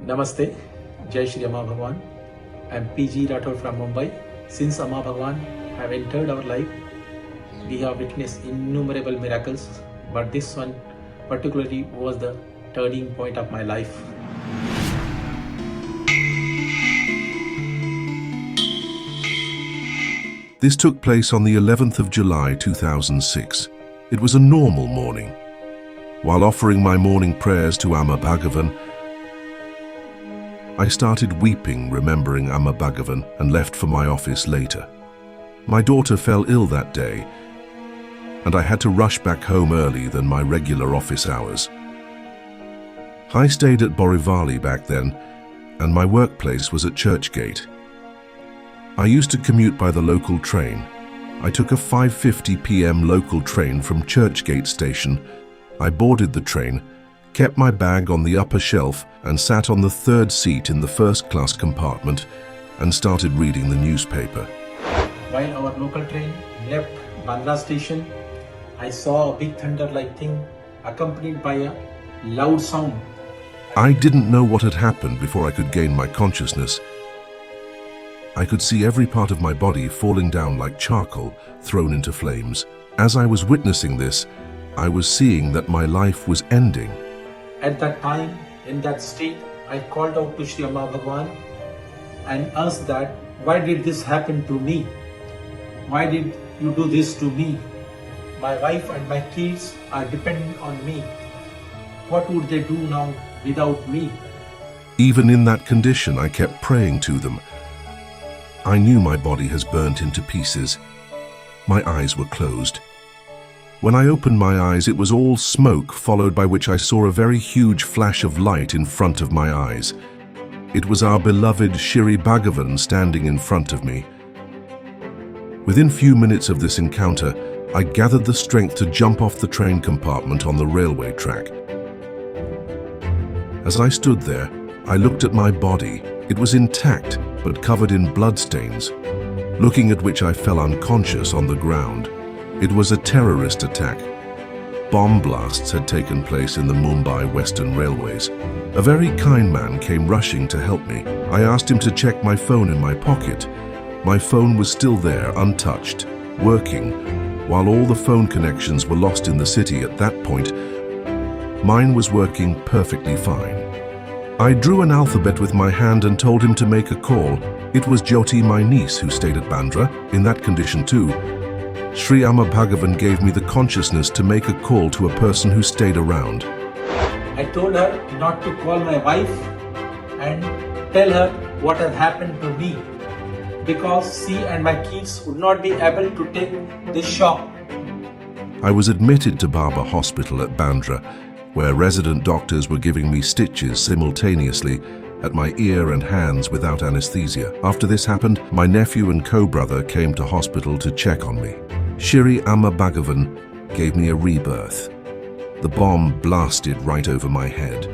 Namaste, Jai Sri Amma Bhagavan. I am PG Rathod from Mumbai. Since Amma Bhagavan have entered our life, we have witnessed innumerable miracles, but this one particularly was the turning point of my life. This took place on the 11th of July 2006. It was a normal morning. While offering my morning prayers to Amma Bhagavan, I started weeping, remembering Amma Bhagavan, and left for my office later. My daughter fell ill that day, and I had to rush back home early than my regular office hours. I stayed at Borivali back then, and my workplace was at Churchgate. I used to commute by the local train. I took a 5:50 p.m. local train from Churchgate station. I boarded the train, kept my bag on the upper shelf, and sat on the third seat in the first-class compartment and started reading the newspaper. While our local train left Bandra station, I saw a big thunder-like thing accompanied by a loud sound. I didn't know what had happened before I could gain my consciousness. I could see every part of my body falling down like charcoal thrown into flames. As I was witnessing this, I was seeing that my life was ending. At that time, in that state, I called out to Sri Amma Bhagavan and asked that, why did this happen to me? Why did you do this to me? My wife and my kids are dependent on me. What would they do now without me? Even in that condition, I kept praying to them. I knew my body has burnt into pieces. My eyes were closed. When I opened my eyes, it was all smoke, followed by which I saw a very huge flash of light in front of my eyes. It was our beloved Sri Bhagavan standing in front of me. Within few minutes of this encounter, I gathered the strength to jump off the train compartment on the railway track. As I stood there, I looked at my body. It was intact, but covered in bloodstains, looking at which I fell unconscious on the ground. It was a terrorist attack. Bomb blasts had taken place in the Mumbai Western Railways. A very kind man came rushing to help me. I asked him to check my phone in my pocket. My phone was still there, untouched, working. While all the phone connections were lost in the city at that point, mine was working perfectly fine. I drew an alphabet with my hand and told him to make a call. It was Jyoti, my niece, who stayed at Bandra, in that condition too. Sri Amma Bhagavan gave me the consciousness to make a call to a person who stayed around. I told her not to call my wife and tell her what had happened to me, because she and my kids would not be able to take this shock. I was admitted to Baba Hospital at Bandra, where resident doctors were giving me stitches simultaneously at my ear and hands without anesthesia. After this happened, my nephew and co-brother came to hospital to check on me. Sri Amma Bhagavan gave me a rebirth. The bomb blasted right over my head.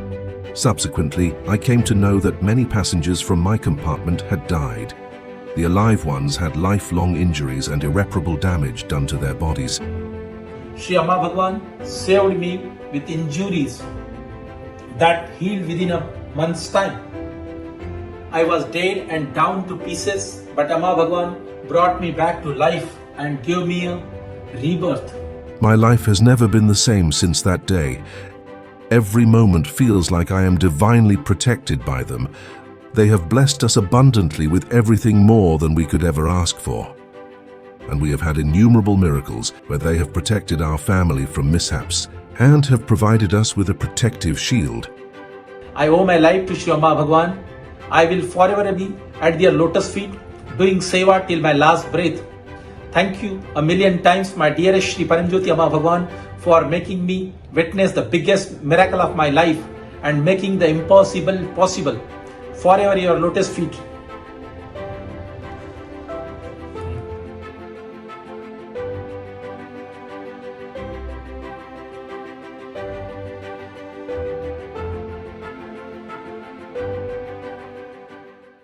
Subsequently, I came to know that many passengers from my compartment had died. The alive ones had lifelong injuries and irreparable damage done to their bodies. Sri Amma Bhagavan saved me with injuries that healed within a month's time. I was dead and down to pieces, but Amma Bhagavan brought me back to life and gave me a rebirth. My life has never been the same since that day. Every moment feels like I am divinely protected by them. They have blessed us abundantly with everything more than we could ever ask for. And we have had innumerable miracles where they have protected our family from mishaps and have provided us with a protective shield. I owe my life to Sri Amma Bhagavan. I will forever be at their lotus feet, doing seva till my last breath. Thank you a million times, my dearest Sri Paramjyoti Amma Bhagavan, for making me witness the biggest miracle of my life and making the impossible possible. Forever your lotus feet.